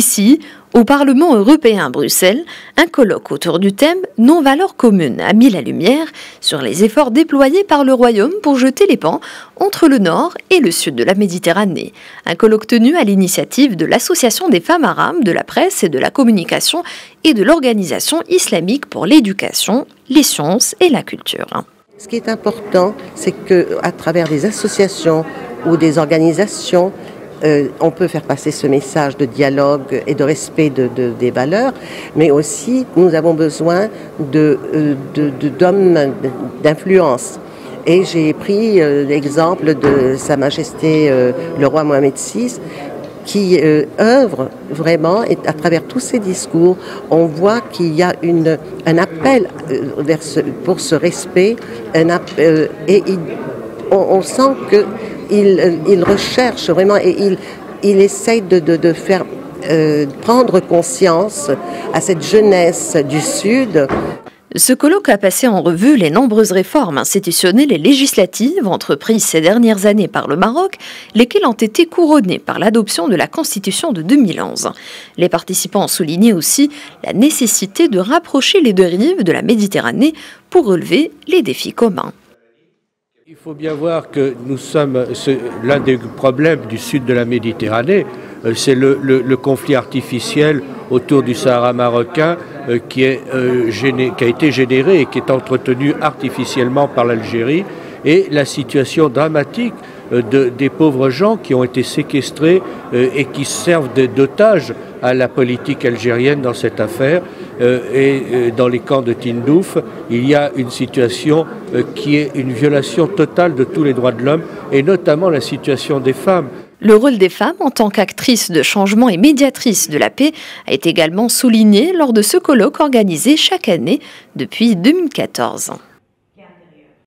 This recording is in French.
Ici, au Parlement européen à Bruxelles, un colloque autour du thème « Non-valeurs communes » a mis la lumière sur les efforts déployés par le Royaume pour jeter les pans entre le nord et le sud de la Méditerranée. Un colloque tenu à l'initiative de l'Association des femmes arabes de la presse et de la communication et de l'Organisation islamique pour l'éducation, les sciences et la culture. Ce qui est important, c'est qu'à travers des associations ou des organisations, on peut faire passer ce message de dialogue et de respect des valeurs, mais aussi nous avons besoin d'hommes d'influence. Et j'ai pris l'exemple de Sa Majesté le roi Mohamed VI, qui œuvre vraiment, et à travers tous ces discours, on voit qu'il y a un appel pour ce respect, on sent qu'il recherche vraiment et il essaye de faire prendre conscience à cette jeunesse du Sud. Ce colloque a passé en revue les nombreuses réformes institutionnelles et législatives entreprises ces dernières années par le Maroc, lesquelles ont été couronnées par l'adoption de la Constitution de 2011. Les participants ont souligné aussi la nécessité de rapprocher les deux rives de la Méditerranée pour relever les défis communs. Il faut bien voir que nous sommes l'un des problèmes du sud de la Méditerranée, c'est le conflit artificiel autour du Sahara marocain qui a été généré et qui est entretenu artificiellement par l'Algérie, et la situation dramatique des pauvres gens qui ont été séquestrés et qui servent d'otages à la politique algérienne dans cette affaire. Et dans les camps de Tindouf, il y a une situation qui est une violation totale de tous les droits de l'homme, et notamment la situation des femmes. Le rôle des femmes en tant qu'actrices de changement et médiatrices de la paix a été également souligné lors de ce colloque organisé chaque année depuis 2014.